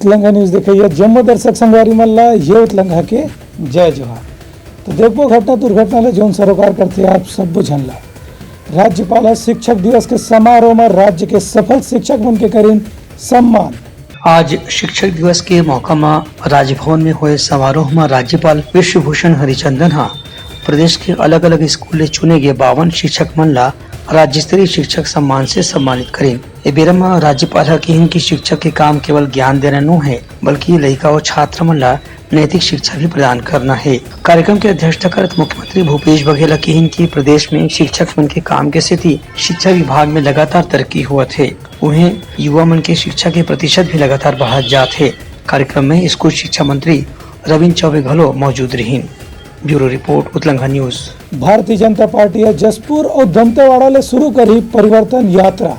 उतलंघा news देखिए जम्मू दर्शक संगवारी मल्ला ये उतलंघा के जय जोहार। तो देखो घटना दुर्घटना ले जोन सरोकार करते आप सब बुझनला राज्यपाल शिक्षक दिवस के समारोह में राज्य के सफल शिक्षक बन के करीन सम्मान। आज शिक्षक दिवस के मौका में राजभवन में हुए समारोह में राज्यपाल विश्वभूषण हरिचंदन प्रदेश के अलग अलग स्कूल चुने गए 52 शिक्षक मन ला राज्य स्तरीय शिक्षक सम्मान से सम्मानित करें। ये बेरा में राज्यपाल कहें कि शिक्षक के काम केवल ज्ञान देना नहीं है बल्कि लड़का और छात्र मन ला नैतिक शिक्षा भी प्रदान करना है। कार्यक्रम की अध्यक्षता करते मुख्यमंत्री भूपेश बघेल कहें कि प्रदेश में शिक्षक मन के काम के स्थिति शिक्षा विभाग में लगातार तरक्की हुआ थे। उन्हें युवा मन के शिक्षा के प्रतिशत भी लगातार बढ़त जाते है। कार्यक्रम में स्कूल शिक्षा मंत्री रविंद्र चौबे घलो मौजूद रही। Bureau report Utlangha news. Bharatiya Janata party Jaspur और दंतेवाड़ा ले शुरू करी परिवर्तन यात्रा।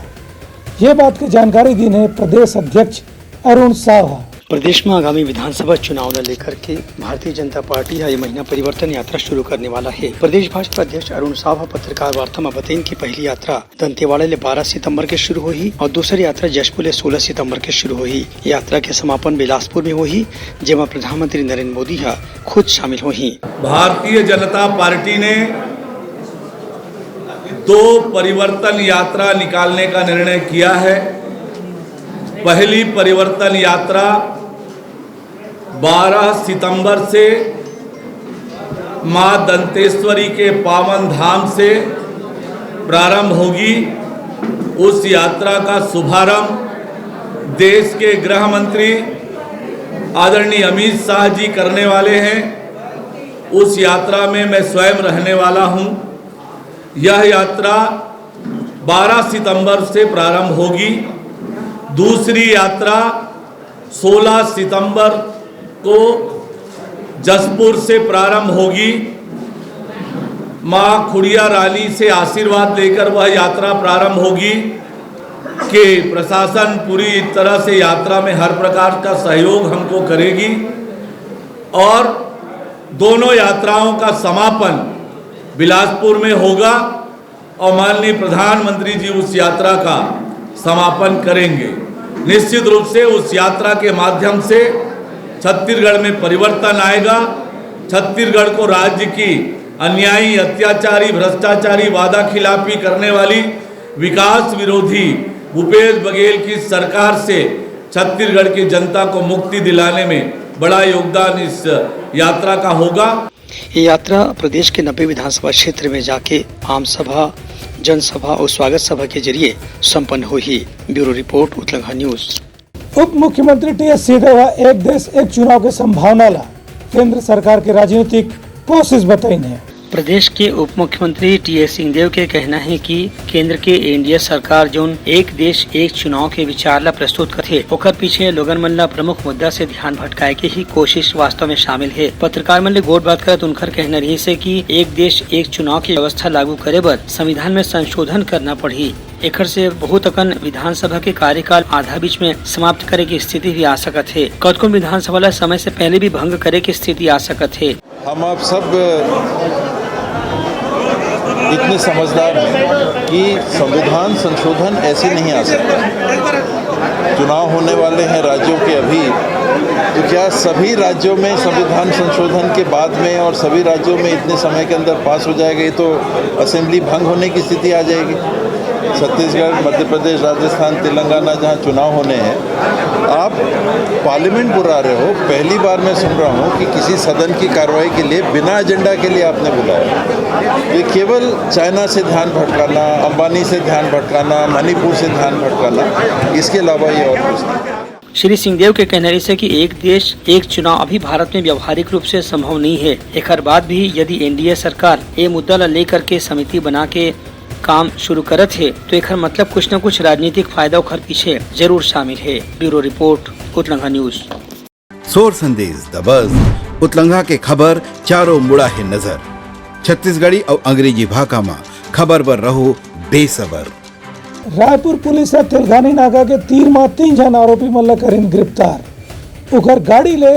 ये बात की जानकारी दी है प्रदेश अध्यक्ष अरुण साव। प्रदेश में आगामी विधानसभा चुनाव को लेकर के भारतीय जनता पार्टी ये महीना परिवर्तन यात्रा शुरू करने वाला है। प्रदेश भाजपा अध्यक्ष अरुण साव पत्रकार वार्ता में बताएं कि पहली यात्रा दंतेवाड़ा ले 12 सितंबर के शुरू हुई और दूसरी यात्रा जशपुर ले 16 सितंबर के शुरू हुई। यात्रा के समापन बिलासपुर में हुई जेमा प्रधानमंत्री नरेंद्र मोदी खुद शामिल हुई। भारतीय जनता पार्टी ने 2 परिवर्तन यात्रा निकालने का निर्णय किया है। पहली परिवर्तन यात्रा 12 सितंबर से मां दंतेश्वरी के पावन धाम से प्रारंभ होगी। उस यात्रा का शुभारंभ देश के गृह मंत्री आदरणीय अमित शाह जी करने वाले हैं। उस यात्रा में मैं स्वयं रहने वाला हूं। यह यात्रा 12 सितंबर से प्रारंभ होगी। दूसरी यात्रा 16 सितंबर को जसपुर से प्रारंभ होगी। मां खुड़िया रानी से आशीर्वाद लेकर वह यात्रा प्रारंभ होगी कि प्रशासन पूरी तरह से यात्रा में हर प्रकार का सहयोग हमको करेगी और दोनों यात्राओं का समापन बिलासपुर में होगा और माननीय प्रधानमंत्री जी उस यात्रा का समापन करेंगे। निश्चित रूप से उस यात्रा के माध्यम से छत्तीसगढ़ में परिवर्तन आएगा। छत्तीसगढ़ को राज्य की अन्यायी, अत्याचारी, भ्रष्टाचारी, वादा खिलाफी करने वाली विकास विरोधी भूपेश बघेल की सरकार से छत्तीसगढ़ की जनता को मुक्ति दिलाने में बड़ा योगदान इस यात्रा का होगा। ये यात्रा प्रदेश के 90 विधानसभा क्षेत्र में जाके आम सभा, जनसभा और स्वागत सभा के जरिए संपन्न हुई। Bureau report Utlangha news. उप मुख्यमंत्री टी.एस. सिंहदेव एक देश एक चुनाव की संभावना ला केंद्र सरकार की राजनीतिक कोशिश बताई है। प्रदेश के उप मुख्यमंत्री टी.एस. सिंहदेव के कहना है कि केंद्र के एनडीए सरकार जोन एक देश एक चुनाव के विचार ला प्रस्तुत करथे ओकर पीछे लोगन मन ला प्रमुख मुद्दा से ध्यान भटकाए के ही कोशिश वास्तव में शामिल है। पत्रकार मन ले गोट बात करत उनकर कहना रही से कि एक देश एक चुनाव की व्यवस्था लागू करे बर संविधान में संशोधन करना पड़ी। एकर से बहुत अकन विधानसभा के कार्यकाल आधा बीच में समाप्त करे की स्थिति भी आ सकत है। कतको विधानसभा ला समय से पहले भी भंग करे की स्थिति आ सकत है। हम आप सब इतने समझदार हैं कि संविधान संशोधन ऐसे नहीं आ सकता। चुनाव होने वाले हैं राज्यों के अभी, तो क्या सभी राज्यों में संविधान संशोधन के बाद में और सभी राज्यों में इतने समय के अंदर पास हो जाएगा? ये तो असेंबली भंग होने की स्थिति आ जाएगी। छत्तीसगढ़, मध्य प्रदेश, राजस्थान, तेलंगाना जहाँ चुनाव होने हैं, आप पार्लियामेंट बुला रहे हो। पहली बार मैं सुन रहा हूँ कि किसी सदन की कार्रवाई के लिए बिना एजेंडा के लिए आपने बुलाया। ये केवल चाइना से ध्यान भटकाना, अंबानी से ध्यान भटकाना, मणिपुर से ध्यान भटकाना, इसके अलावा ये और कुछ नहीं। श्री सिंहदेव के कहने से कि एक देश एक चुनाव अभी भारत में व्यवहारिक रूप से संभव नहीं है। एक बाद भी यदि एनडीए सरकार ये मुद्दा ला लेकर के समिति बना के काम शुरू करत है तो एक मतलब कुछ न कुछ राजनीतिक फायदा उखर पीछे जरूर शामिल है। Bureau report Utlangha news. सोर संदेश द बज़ उतलंघा के खबर चारों मुड़ा है नजर। छत्तीसगढ़ी और अंग्रेजी भाषा में खबर पर रहो बेसबर। रायपुर पुलिस तेलगानी नाका के तीर में 3 जन आरोपी मन करीन गिरफ्तार। उकर गाड़ी ले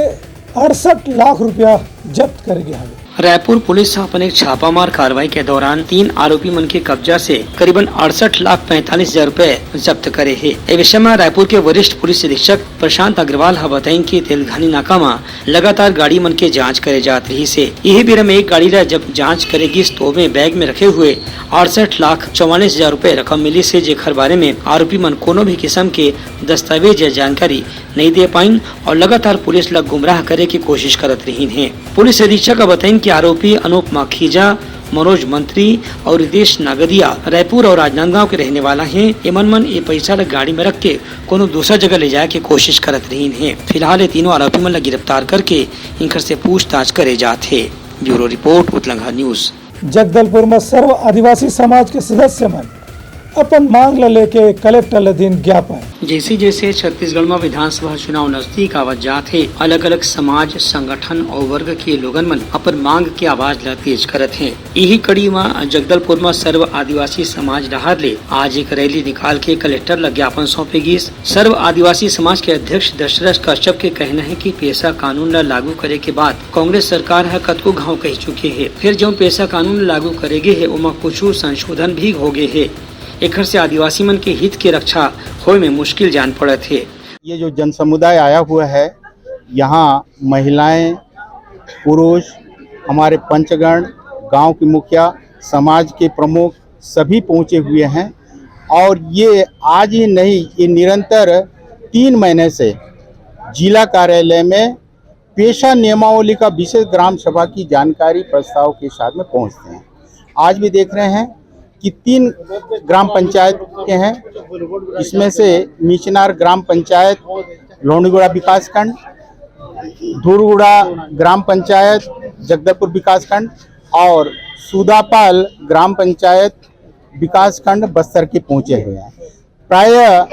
68 लाख रुपया जब्त कर गया है। रायपुर पुलिस अपन एक छापामार कार्रवाई के दौरान 3 आरोपी मन के कब्जा से करीबन 68,45,000 रूपए जब्त करे है। ए विषय में रायपुर के वरिष्ठ पुलिस अधीक्षक प्रशांत अग्रवाल हा बताई की तेलघानी नाका में लगातार गाड़ी मन के जाँच करे जात रही से। यही बेरा में एक गाड़ी ला जब जाँच करेगी तो में बैग में रखे हुए 68,44,000 रूपए रकम मिली से, जेखर बारे में आरोपी मन कोनो भी किस्म के दस्तावेज या जानकारी नहीं दे पाइन और लगातार पुलिस ला गुमराह करे की कोशिश करत रही है। पुलिस अधीक्षक बताइन कि आरोपी अनूप माखीजा, मनोज मंत्री और रितेश नागदिया रायपुर और राजनांदगांव के रहने वाला हैं। एमन मन ये पैसा ला गाड़ी में रख के कोनो दूसरा जगह ले जाए की कोशिश करत रही है। फिलहाल ये तीनों आरोपी मन ला गिरफ्तार करके इनकर से पूछताछ करे जाते है। Bureau report Utlangha news. Jagdalpur में सर्व आदिवासी समाज के सदस्य मन अपन मांग ला लेके कलेक्टर ला दिन ज्ञापन। जैसे जैसे छत्तीसगढ़ में विधानसभा चुनाव नजदीक आवत जात है, अलग अलग समाज संगठन और वर्ग के लोगन मन अपन मांग की आवाज ला तेज करत हैं। यही कड़ी में जगदलपुर में सर्व आदिवासी समाज डहार ले आज एक रैली निकाल के कलेक्टर ला ज्ञापन सौंपेगी। सर्व आदिवासी समाज के अध्यक्ष दशरथ कश्यप के कहना है कि पेशा कानून ला लागू करे के बाद कांग्रेस सरकार है कतको घाव कह चुके है, फिर जो पेशा कानून लागू करेगे है उमा कुछ संशोधन भी हो गए है। एक से आदिवासी मन के हित की रक्षा होए में मुश्किल जान पड़े थे। ये जो जन समुदाय आया हुआ है, यहाँ महिलाएं, पुरुष, हमारे पंचगण, गांव के मुखिया, समाज के प्रमुख सभी पहुँचे हुए हैं और ये आज ही नहीं, ये निरंतर 3 महीने से जिला कार्यालय में पेशा नियमावली का विशेष ग्राम सभा की जानकारी प्रस्ताव के साथ में पहुँचते हैं। आज भी देख रहे हैं कि 3 ग्राम पंचायत के हैं, इसमें से नीचनार ग्राम पंचायत, लोहनीगुड़ा विकासखंड, धूरगुड़ा ग्राम पंचायत, जगदलपुर विकासखंड और सूदापाल ग्राम पंचायत विकासखंड बस्तर के पहुंचे हुए हैं। प्रायः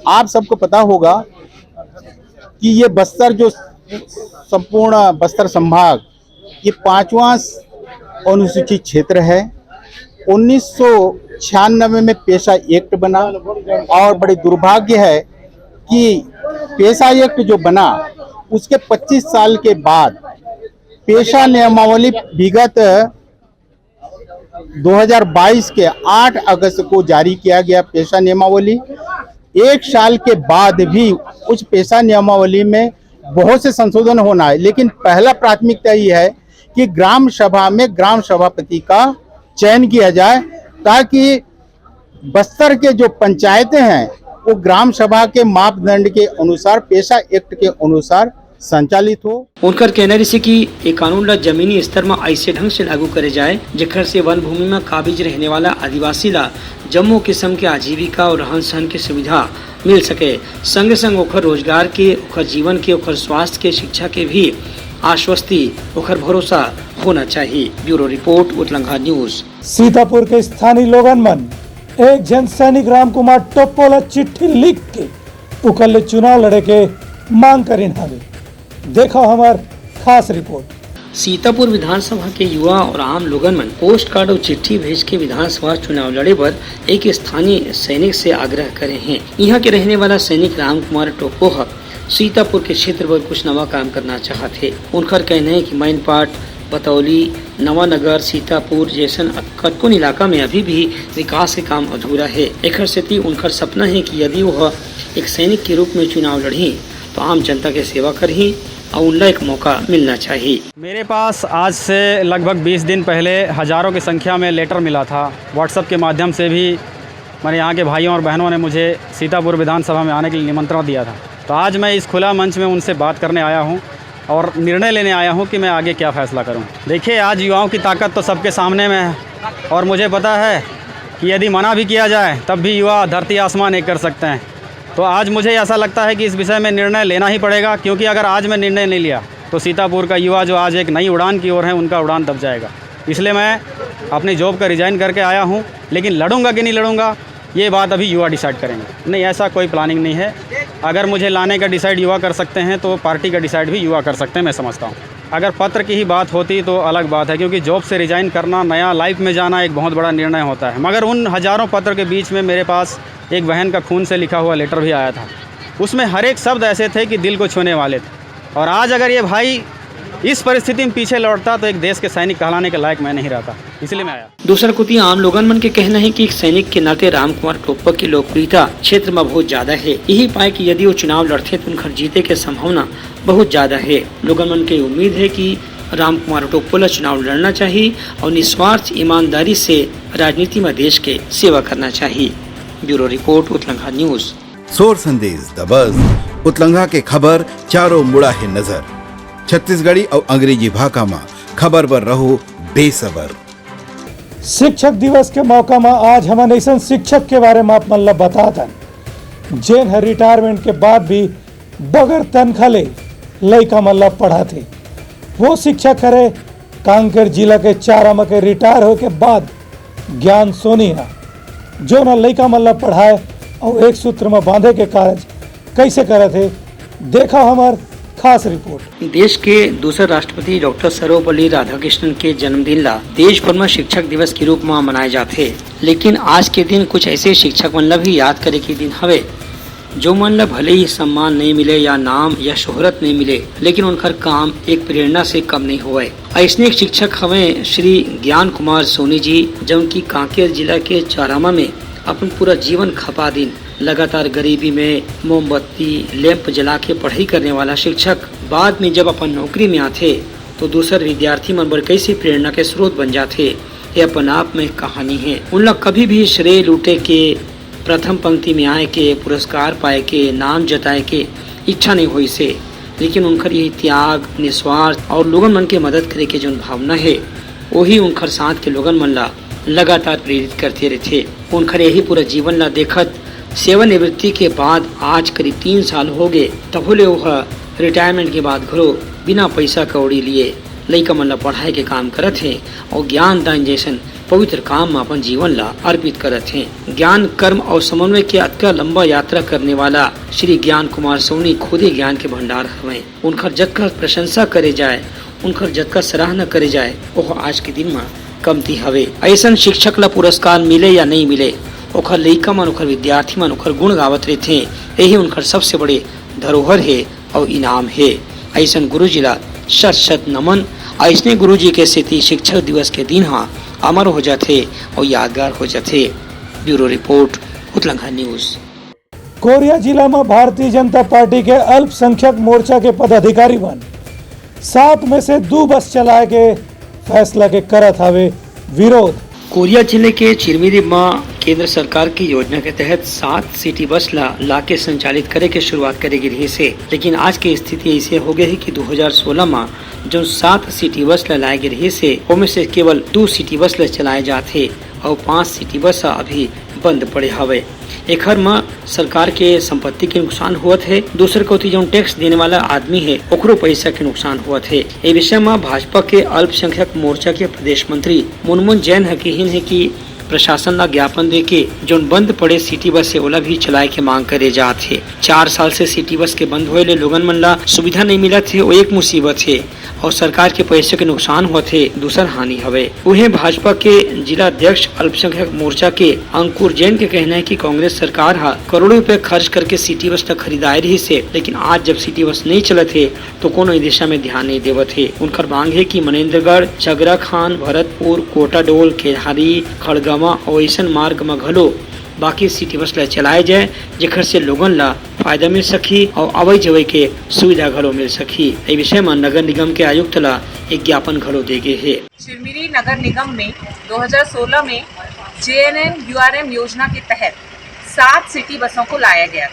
आप सबको पता होगा कि ये बस्तर जो संपूर्ण बस्तर संभाग ये 5वां अनुसूचित क्षेत्र है। 1996 में पेशा एक्ट बना और बड़े दुर्भाग्य है कि पेशा एक्ट जो बना उसके 25 साल के बाद पेशा नियमावली विगत 2022 के 8 अगस्त को जारी किया गया। पेशा नियमावली 1 साल के बाद भी उस पेशा नियमावली में बहुत से संशोधन होना है, लेकिन पहला प्राथमिकता ये है कि ग्राम सभा में ग्राम सभापति का चयन किया जाए ताकि बस्तर के जो पंचायतें हैं वो ग्राम सभा के मापदंड के अनुसार, पेशा एक्ट के अनुसार संचालित हो। उनका कहना है कि ये कानून ला जमीनी स्तर में ऐसे ढंग से लागू करे जाए जेकर से वन भूमि में काबिज रहने वाला आदिवासी ला जम्मो किस्म के आजीविका और रहन सहन की सुविधा मिल सके, संगे संग ओकर रोजगार के, ओकर जीवन के, ओकर स्वास्थ्य के, शिक्षा के भी आश्वस्ति, ओकर भरोसा होना चाहिए। Bureau report Utlangha news. Sitapur के स्थानीय लोगन मन एक जन सैनिक राम कुमार टोप्पो चिट्ठी लिख के उकल चुनाव लड़े के मांग करीन हवे। देखो हमार खास रिपोर्ट। सीतापुर विधानसभा के युवा और आम लोगन मन पोस्ट कार्ड और चिट्ठी भेज के विधानसभा चुनाव लड़े पर एक स्थानीय सैनिक से आग्रह करे हैं। यहाँ के रहने वाला सैनिक राम कुमार टोप्पो सीतापुर के क्षेत्र पर कुछ नवा काम करना चाहते। उनका कहना है कि मैनपाट, बतौली, नवानगर, सीतापुर जैसन कतकोन इलाका में अभी भी विकास के काम अधूरा है। एक स्थिति उनका सपना है कि यदि वह एक सैनिक के रूप में चुनाव लड़ी तो आम जनता के सेवा करही और उन्हें एक मौका मिलना चाहिए। मेरे पास आज से लगभग 20 दिन पहले हज़ारों की संख्या में लेटर मिला था। व्हाट्सएप के माध्यम से भी मेरे यहाँ के भाइयों और बहनों ने मुझे सीतापुर विधानसभा में आने के लिए निमंत्रण दिया था। तो आज मैं इस खुला मंच में उनसे बात करने आया हूँ और निर्णय लेने आया हूँ कि मैं आगे क्या फ़ैसला करूँ। देखिए, आज युवाओं की ताकत तो सबके सामने में है और मुझे पता है कि यदि मना भी किया जाए तब भी युवा धरती आसमान एक कर सकते हैं। तो आज मुझे ऐसा लगता है कि इस विषय में निर्णय लेना ही पड़ेगा, क्योंकि अगर आज मैं निर्णय नहीं लिया तो सीतापुर का युवा जो आज एक नई उड़ान की ओर है उनका उड़ान दब जाएगा। इसलिए मैं अपनी जॉब का रिज़ाइन करके आया हूँ, लेकिन लड़ूंगा कि नहीं लड़ूंगा ये बात अभी युवा डिसाइड करेंगे। नहीं, ऐसा कोई प्लानिंग नहीं है। अगर मुझे लाने का डिसाइड युवा कर सकते हैं तो पार्टी का डिसाइड भी युवा कर सकते हैं, मैं समझता हूँ। अगर पत्र की ही बात होती तो अलग बात है, क्योंकि जॉब से रिज़ाइन करना, नया लाइफ में जाना एक बहुत बड़ा निर्णय होता है। मगर उन हज़ारों पत्र के बीच में मेरे पास एक बहन का खून से लिखा हुआ लेटर भी आया था। उसमें हर एक शब्द ऐसे थे कि दिल को छूने वाले थे। और आज अगर ये भाई इस परिस्थिति में पीछे लौटता तो एक देश के सैनिक कहलाने के लायक मैं नहीं रहता, इसलिए मैं आया। दूसरा कुछ आम लोगन मन के कहना है कि एक सैनिक के नाते रामकुमार टोप्पा की लोकप्रियता क्षेत्र में बहुत ज्यादा है। यही पाए कि यदि वो चुनाव लड़ते तो उनका जीते के संभावना बहुत ज्यादा है। लोगन मन की उम्मीद है कि रामकुमार टोप्पा चुनाव लड़ना चाहिए और निस्वार्थ ईमानदारी से राजनीति में देश के सेवा करना चाहिए। Bureau report Utlangha news. सोर संदेश द बज़ उतलंघा के खबर चारों मुड़ा है नजर। छत्तीसगढ़ी और अंग्रेजी भाषा में खबर पर रहो बेसबर। शिक्षक दिवस के मौका में आज हम ऐसा शिक्षक के बारे में आप मतलब बताता जेन है रिटायरमेंट के बाद भी बगैर तनख्वाह ले लड़का मतलब पढ़ाते। वो शिक्षक करे कांकेर जिला के चारामा के रिटायर हो के बाद ज्ञान सोनिया जो न लड़का मतलब पढ़ाए और एक सूत्र में बांधे के कार्य कैसे करे थे, देखा हमार खास रिपोर्ट। देश के दूसरे राष्ट्रपति डॉक्टर सर्वपल्ली राधाकृष्णन के जन्मदिन ला देश भर में शिक्षक दिवस के रूप में मनाए जाते, लेकिन आज के दिन कुछ ऐसे शिक्षक मन ला भी याद करे के दिन हवे जो मन ला भले ही सम्मान नहीं मिले या नाम या शोहरत नहीं मिले, लेकिन उनका काम एक प्रेरणा से कम नहीं हुआ। ऐसे एक शिक्षक हवे श्री ज्ञान कुमार सोनी जी, जो उनकी कांकेर जिला के चारामा में अपन पूरा जीवन खपा दिन लगातार गरीबी में मोमबत्ती लैंप जला के पढ़ाई करने वाला शिक्षक बाद में जब अपन नौकरी में आते तो दूसरे विद्यार्थी मन पर कैसे प्रेरणा के स्रोत बन जाते, ये अपन आप में कहानी है। उन लोग कभी भी श्रेय लूटे के, प्रथम पंक्ति में आए के, पुरस्कार पाए के, नाम जताए के इच्छा नहीं हुई से, लेकिन उनकर यही त्याग, निस्वार्थ और लोगन मन के मदद करे के जो भावना है वही उनकर साथ के लोगन मन ला लगातार प्रेरित करते रहते। उनकर यही पूरा जीवन ला देखत सेवानिवृत्ति के बाद आज करीब 3 साल हो गए, तब वह रिटायरमेंट के बाद घरों बिना पैसा कौड़ी लिए लड़का मन ला पढ़ाई के काम करत है और ज्ञान दान जैसन पवित्र काम में अपन जीवन ला अर्पित करत हैं। ज्ञान, कर्म और समन्वय के अत्यंत लंबा यात्रा करने वाला श्री ज्ञान कुमार सोनी खुद ही ज्ञान के भंडार हवे। उनकर जतका प्रशंसा करे जाए, उनकर जतका सराहना करे जाए, वह आज के दिन में कमती हवे। ऐसा शिक्षक ला पुरस्कार मिले या नहीं मिले, ओखर लइका मन, ओखर विद्यार्थी मन ओखर गुण गावत रहते, यही उनकर सबसे बड़े धरोहर है और इनाम है। ऐसा गुरु जी ला शत शत नमन। ऐसने गुरु जी के स्थिति शिक्षक दिवस के दिन हाँ अमर हो जाते और यादगार हो जाते। Bureau report Utlangha news. Koriya जिला में भारतीय जनता पार्टी के अल्पसंख्यक मोर्चा के पदाधिकारी बन 7 में से 2 बस चलाए के फैसला के करत हवे विरोध। कोरिया जिले के चिरमिरी में केंद्र सरकार की योजना के तहत 7 सिटी बस ला के संचालित करे के शुरुआत करेगी रही से, लेकिन आज की स्थिति ऐसे हो गई है कि 2016 में जो 7 सिटी बस लाए गए रही से उनमें से केवल 2 सिटी बस चलाए जाते और 5 सिटी बस अभी बंद पड़े हवे। एक हर में सरकार के संपत्ति के नुकसान हुआ थे, दूसरे को जो टैक्स देने वाला आदमी है ओकरो पैसा के नुकसान हुआ थे। ये विषय में भाजपा के अल्पसंख्यक मोर्चा के प्रदेश मंत्री मुनमुन जैन हकीन है कि प्रशासन ला ज्ञापन दे के जो बंद पड़े सिटी बस है ओला भी चलाए के मांग करे जाते। 4 साल से सिटी बस के बंद होए ले लोगन मन ला सुविधा नहीं मिला थे, वो एक मुसीबत है और सरकार के पैसे के नुकसान हुआ थे दूसर हानि हवे। वही भाजपा के जिला अध्यक्ष अल्पसंख्यक मोर्चा के अंकुर जैन के कहना है कि कांग्रेस सरकार करोड़ों रुपए खर्च करके सिटी बस तक खरीदाए रही से, लेकिन आज जब सिटी बस नहीं चलत है तो कोनो दिशा में ध्यान नहीं देवत है। उनकर मांग है कि मनेन्द्रगढ़, चगरा खान, भरतपुर, कोटाडोल, केहारी, खड़गमा और ऐसा मार्ग में घलो बाकी सिटी बस ला चलाए जाए जेकर से लोगन ला फायदा मिल सकी और आवाई जवाई के सुविधा घलो मिल सकी। इस विषय में नगर निगम के आयुक्त ला एक ज्ञापन घलो दे गए है। चिरमिरी नगर निगम में 2016 में JNN-URM योजना के तहत 7 सिटी बसों को लाया गया,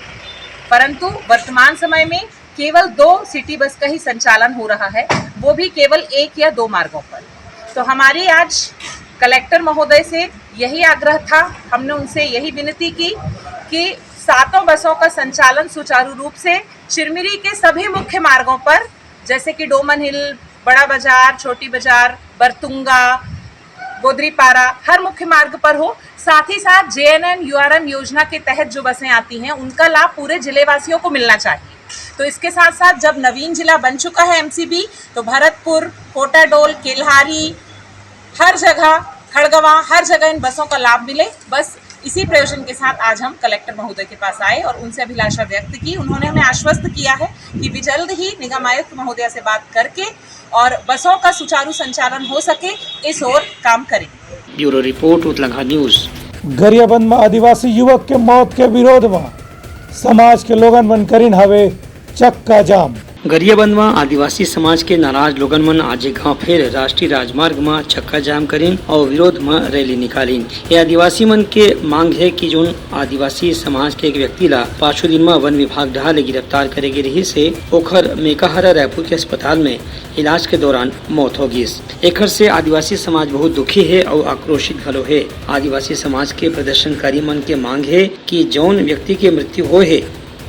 परंतु वर्तमान समय में केवल 2 सिटी बस का ही संचालन हो रहा है, वो भी केवल 1 या 2 मार्गों पर। तो हमारी आज कलेक्टर महोदय से यही आग्रह था, हमने उनसे यही विनती की कि 7 बसों का संचालन सुचारू रूप से चिरमिरी के सभी मुख्य मार्गों पर जैसे कि डोमन हिल, बड़ा बाजार, छोटी बाजार, बरतुंगा, गोदरीपारा हर मुख्य मार्ग पर हो। साथ ही साथ JNN-URM योजना के तहत जो बसें आती हैं उनका लाभ पूरे जिले वासियों को मिलना चाहिए। तो इसके साथ साथ जब नवीन जिला बन चुका है MCB, तो भरतपुर, कोटाडोल, केल्हारी, हर जगह, खड़गवां, हर जगह इन बसों का लाभ मिले। बस इसी प्रयोजन के साथ आज हम कलेक्टर महोदय के पास आए और उनसे अभिलाषा व्यक्त की। उन्होंने हमें आश्वस्त किया है कि वे जल्द ही निगम आयुक्त महोदय से बात करके और बसों का सुचारू संचालन हो सके इस ओर काम करेंगे। Bureau report Utlangha news. Gariaband में आदिवासी युवक के मौत के विरोध में समाज के लोगन मन करीन हवे चक्का जाम। गरियाबंद में आदिवासी समाज के नाराज लोगन मन आज गांव फिर राष्ट्रीय राजमार्ग में चक्का जाम करीन और विरोध में रैली निकालीन। ये आदिवासी मन के मांग है कि जो आदिवासी समाज के एक व्यक्ति ला 5 दिन में वन विभाग ढाले गिरफ्तार करे के रही से ओखर मेकाहारा रायपुर के अस्पताल में इलाज के दौरान मौत होगी। एखर से आदिवासी समाज बहुत दुखी है और आक्रोशित घलो है। आदिवासी समाज के प्रदर्शनकारी मन के मांग है कि जौन व्यक्ति के मृत्यु हो है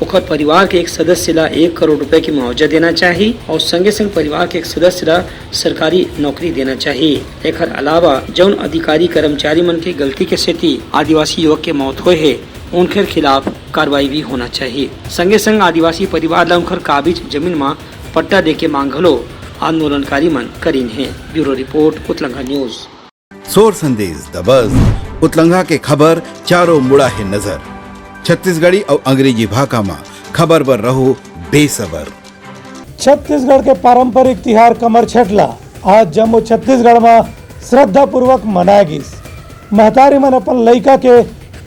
ओखर परिवार के एक सदस्य ला 1 करोड़ रुपए की मुआवजा देना चाहिए और संगे संग परिवार के एक सदस्य ला सरकारी नौकरी देना चाहिए। एकर अलावा जौन अधिकारी कर्मचारी मन की गलती के सेती आदिवासी युवक के मौत हुए है उनके खिलाफ कार्रवाई भी होना चाहिए। संगे संग आदिवासी परिवार ला उनकर काबिज जमीन में पट्टा दे के मांग हलो आंदोलनकारी मन करीन है। Bureau report Utlangha news. सोर संदेश द बज़ उतलंघा के खबर चारों मुड़ा है नजर। छत्तीसगढ़ी और अंग्रेजी भाषा में खबर पर रहो बेसबर। छत्तीसगढ़ के पारंपरिक तिहार कमर छठला आज जम्मू छत्तीसगढ़ में श्रद्धा पूर्वक मनाया गिस। महतारी मन अपन लइका के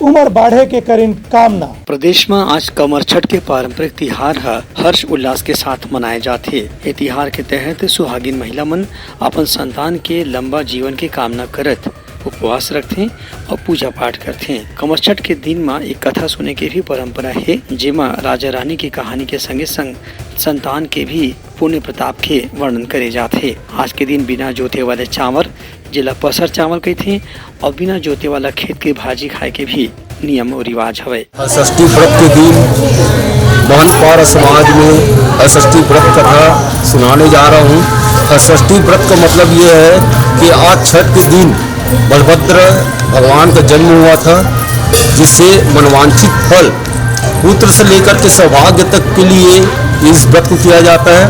उम्र बाढ़े के करीन कामना। प्रदेश में आज कमर छठ के पारंपरिक तिहार हर्ष उल्लास के साथ मनाए जाते। ये तिहार के तहत सुहागिन महिला मन अपन संतान के लंबा जीवन की कामना करत उपवास रखते और पूजा पाठ करते। कमर छठ के दिन में एक कथा सुने की भी परंपरा है जेमा राजा रानी की कहानी के संगे संग संतान के भी पुण्य प्रताप के वर्णन करे जाते। आज के दिन बिना जोते वाले चावल जिला पसर चावल कहते और बिना जोते वाला खेत के भाजी खाए के भी नियम और रिवाज हवे। षष्ठी व्रत के दिन मोहनपारा समाज में षष्ठी व्रत कथा सुनाने जा रहा हूँ। षष्ठी व्रत का मतलब ये है कि आज छठ के दिन बलभद्र भगवान का जन्म हुआ था, जिससे मनवांछित फल पुत्र से लेकर के सौभाग्य तक के लिए इस व्रत को किया जाता है।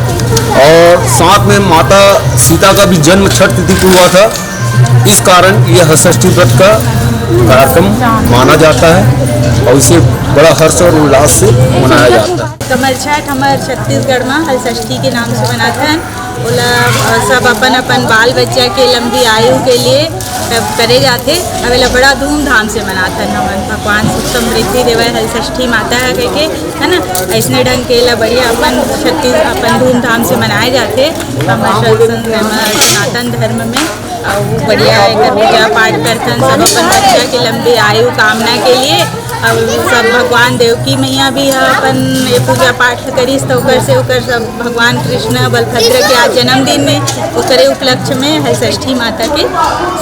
और साथ में माता सीता का भी जन्म छठ तिथि को हुआ था, इस कारण यह षष्ठी व्रत का कार्यक्रम माना जाता है और इसे बड़ा हर्ष और उल्लास से मनाया जाता है। कमर छठ हमारे छत्तीसगढ़ में हल षष्ठी के नाम से मनाते हैं। ओला सब अपन अपन बाल बच्चा के लंबी आयु के लिए करे जाते। अवेला बड़ा धूमधाम से मनाते हैं। हमन भगवान सुख समृद्धि देवे हल षष्ठी माता है कह के है ना, ऐसने ढंग के ला बढ़िया अपन धूमधाम से मनाए जाते। हमारे सनातन धर्म में और बढ़िया पूजा पाठ करते सब अपन बच्चा के लंबी आयु कामना के लिए। और सब भगवान देवकी मैया भी है अपन पूजा पाठ करी तो से ओकर सब भगवान कृष्ण बलभद्र के आज जन्मदिन में ओकरे उपलक्ष्य में है षष्ठी माता के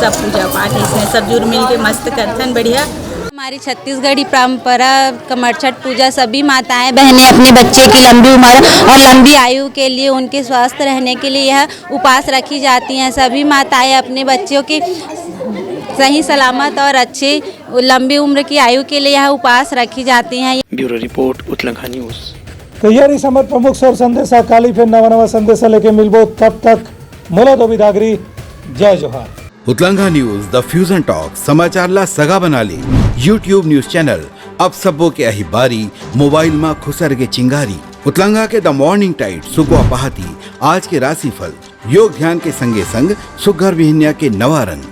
सब पूजा पाठ इसमें सब जुड़ मिल के मस्त करथन बढ़िया। हमारी छत्तीसगढ़ी परंपरा कमर छठ पूजा सभी माताएं बहनें अपने बच्चे की लंबी उम्र और लंबी आयु के लिए उनके स्वस्थ रहने के लिए यह उपास रखी जाती हैं। सभी माताएं अपने बच्चों की सही सलामत और अच्छी लंबी उम्र की आयु के लिए यह उपास रखी जाती हैं। Bureau report Utlangha news. तैयारी समर प्रमुख सोर संदेशा काली फिर नवा संदेशा लेके मिलबो, तब तक मोला दो बिदागरी। जय जोहार। उत्तलंघा न्यूज द फ्यूजन टॉक समाचार ला सगा बना ली। यूट्यूब न्यूज चैनल अब सबो के अही बारी मोबाइल में खुसर के चिंगारी। उत्तलंघा के द मॉर्निंग टाइट सुबह पहाती आज के राशिफल योग ध्यान के संगे संग सुघर विहिन्या के नवा रंग।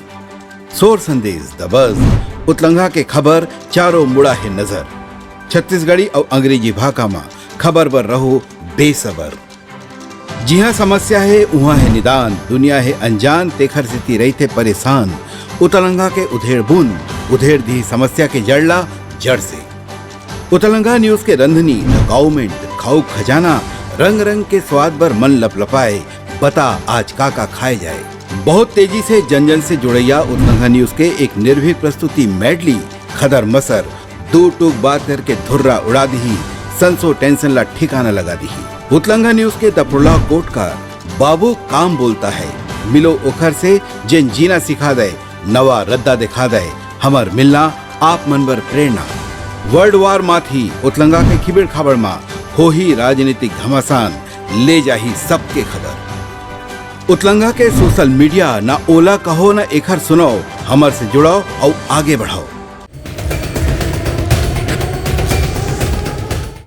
सोर संदेश द बज़ उत्तलंघा के खबर चारों मुड़ा है नजर। छत्तीसगढ़ी और अंग्रेजी भाषा में खबर पर रहो बेसबर। जी हाँ, समस्या है वहाँ है निदान, दुनिया है अनजान तेखर से रही थे परेशान। उत्तलंघा के उधेड़ बूंद उधेड़ दी समस्या के जड़ला जड़ से। उत्तलंघा न्यूज के रंधनी द गवर्नमेंट खाऊ खजाना रंग रंग के स्वाद पर मन लपलपाए। बता आज का खाए जाए। बहुत तेजी से जन जन से जुड़ैया उत्तलंघा न्यूज के एक निर्भीक प्रस्तुति मेडली खदर मसर दो टूक बात करके धुर्रा उड़ा दी, संसो टेंशन ला ठिकाना लगा दी। उत्तलंघा न्यूज के तपुरला कोट का बाबू काम बोलता है, मिलो ओखर से जिन जीना सिखा दे, नवा रद्दा दिखा दे, हमार मिलना आप मन बर प्रेरणा। वर्ल्ड वार माथी उत्तलंघा के खिबड़ खाबड़ मा हो ही राजनीतिक घमासान ले जाही सबके खबर। उत्तलंघा के सोशल मीडिया ना ओला कहो ना एखर सुनाओ, हमर से जुड़ाओ और आगे बढ़ाओ।